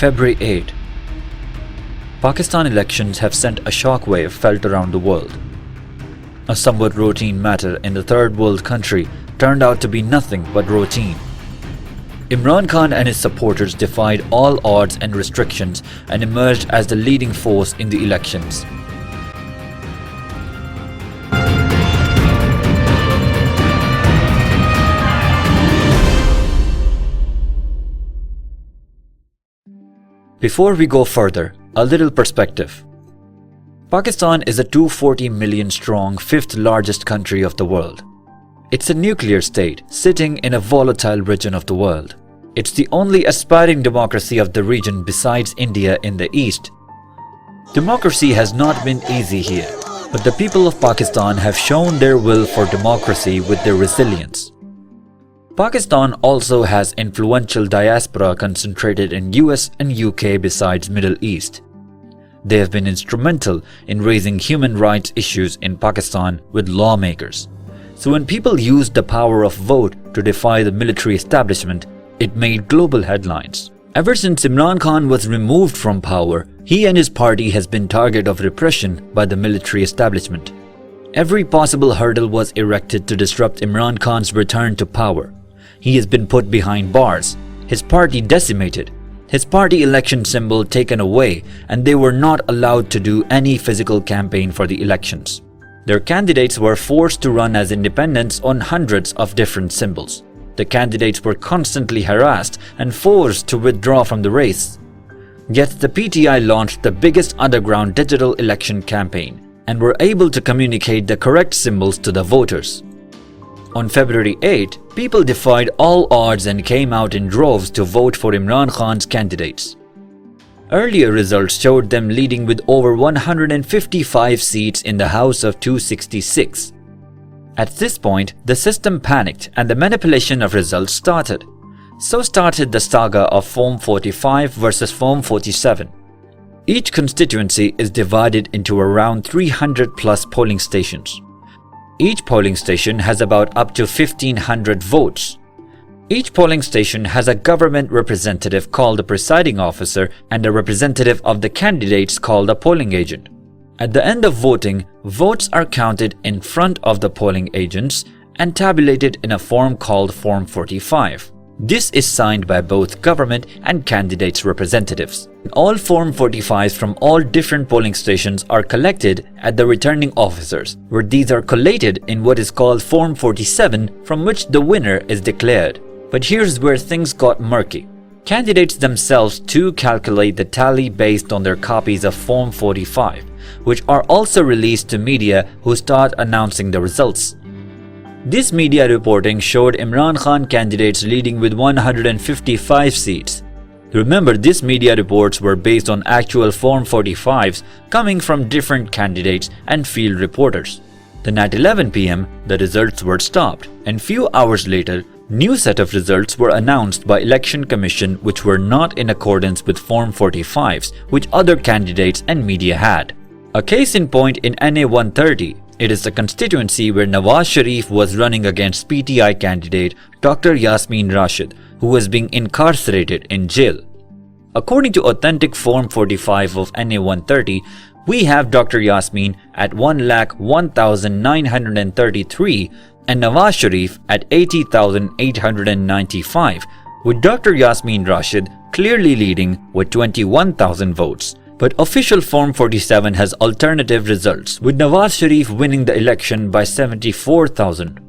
February 8. Pakistan elections have sent a shockwave felt around the world. A somewhat routine matter in the third world country turned out to be nothing but routine. Imran Khan and his supporters defied all odds and restrictions and emerged as the leading force in the elections. Before we go further, a little perspective. Pakistan is a 240 million strong fifth largest country of the world. It's a nuclear state sitting in a volatile region of the world. It's the only aspiring democracy of the region besides India in the east. Democracy has not been easy here, but the people of Pakistan have shown their will for democracy with their resilience. Pakistan also has influential diaspora concentrated in US and UK besides Middle East. They have been instrumental in raising human rights issues in Pakistan with lawmakers. So when people used the power of vote to defy the military establishment, it made global headlines. Ever since Imran Khan was removed from power, he and his party has been target of repression by the military establishment. Every possible hurdle was erected to disrupt Imran Khan's return to power. He has been put behind bars, his party decimated, his party election symbol taken away, and they were not allowed to do any physical campaign for the elections. Their candidates were forced to run as independents on hundreds of different symbols. The candidates were constantly harassed and forced to withdraw from the race. Yet the PTI launched the biggest underground digital election campaign and were able to communicate the correct symbols to the voters. On February 8, people defied all odds and came out in droves to vote for Imran Khan's candidates. Earlier results showed them leading with over 155 seats in the House of 266. At this point, the system panicked and the manipulation of results started. So started the saga of Form 45 versus Form 47. Each constituency is divided into around 300 plus polling stations. Each polling station has about up to 1,500 votes. Each polling station has a government representative called the presiding officer and a representative of the candidates called a polling agent. At the end of voting, votes are counted in front of the polling agents and tabulated in a form called Form 45. This is signed by both government and candidates' representatives. All Form 45s from all different polling stations are collected at the returning officers, where these are collated in what is called Form 47, from which the winner is declared. But here's where things got murky. Candidates themselves too calculate the tally based on their copies of Form 45, which are also released to media who start announcing the results. This media reporting showed Imran Khan candidates leading with 155 seats. Remember, these media reports were based on actual Form 45s coming from different candidates and field reporters. Then at 11 p.m., the results were stopped, and few hours later, new set of results were announced by Election Commission which were not in accordance with Form 45s which other candidates and media had. A case in point in NA 130, it is the constituency where Nawaz Sharif was running against PTI candidate Dr. Yasmin Rashid, who was being incarcerated in jail. According to authentic Form 45 of NA 130, we have Dr. Yasmin at 1,01,933 and Nawaz Sharif at 80,895, with Dr. Yasmin Rashid clearly leading with 21,000 votes. But official Form 47 has alternative results, with Nawaz Sharif winning the election by 74,000.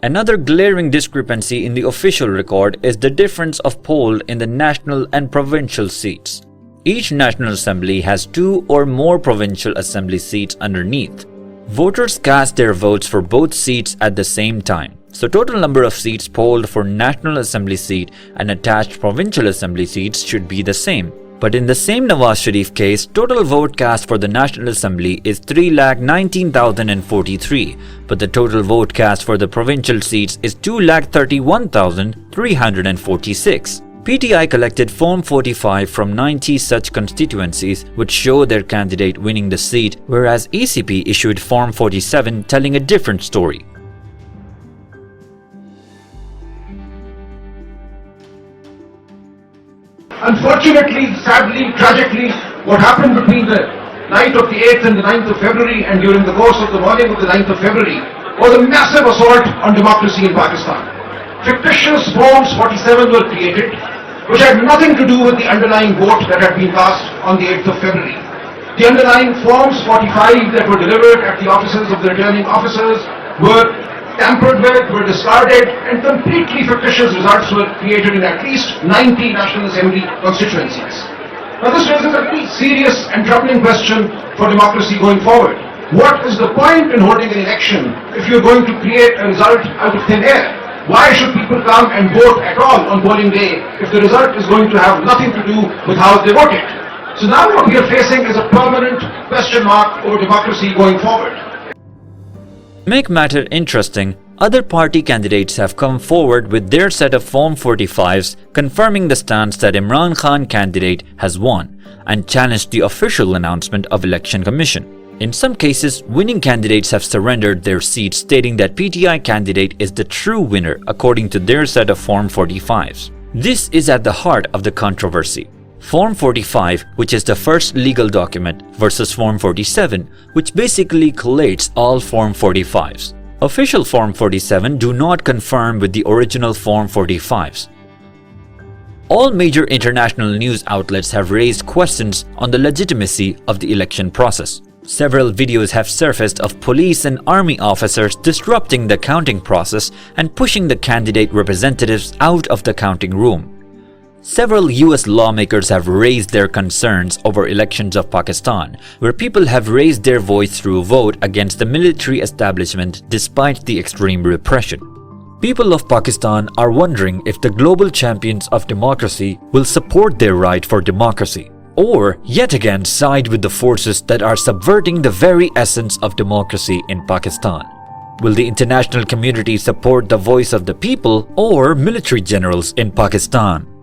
Another glaring discrepancy in the official record is the difference of poll in the national and provincial seats. Each National Assembly has 2 or more provincial assembly seats underneath. Voters cast their votes for both seats at the same time, so total number of seats polled for National Assembly seat and attached provincial assembly seats should be the same. But in the same Nawaz Sharif case, total vote cast for the National Assembly is 3,19,043, but the total vote cast for the provincial seats is 2,31,346. PTI collected Form 45 from 90 such constituencies which show their candidate winning the seat, whereas ECP issued Form 47 telling a different story. Unfortunately, sadly, tragically, what happened between the night of the 8th and the 9th of February and during the course of the morning of the 9th of February was a massive assault on democracy in Pakistan. Fictitious Forms 47 were created, which had nothing to do with the underlying vote that had been cast on the 8th of February. The underlying Forms 45 that were delivered at the offices of the returning officers were tampered with, were discarded, and completely fictitious results were created in at least 90 National Assembly constituencies. Now this raises a very serious and troubling question for democracy going forward. What is the point in holding an election if you're going to create a result out of thin air? Why should people come and vote at all on polling day if the result is going to have nothing to do with how they voted? So now what we are facing is a permanent question mark over democracy going forward. To make matter interesting, other party candidates have come forward with their set of Form 45s confirming the stance that Imran Khan candidate has won and challenged the official announcement of Election Commission. In some cases, winning candidates have surrendered their seats, stating that PTI candidate is the true winner according to their set of Form 45s. This is at the heart of the controversy. Form 45, which is the first legal document, versus Form 47, which basically collates all Form 45s. Official Form 47 do not confirm with the original Form 45s. All major international news outlets have raised questions on the legitimacy of the election process. Several videos have surfaced of police and army officers disrupting the counting process and pushing the candidate representatives out of the counting room. Several US lawmakers have raised their concerns over elections of Pakistan, where people have raised their voice through a vote against the military establishment despite the extreme repression. People of Pakistan are wondering if the global champions of democracy will support their right for democracy, or yet again side with the forces that are subverting the very essence of democracy in Pakistan. Will the international community support the voice of the people or military generals in Pakistan?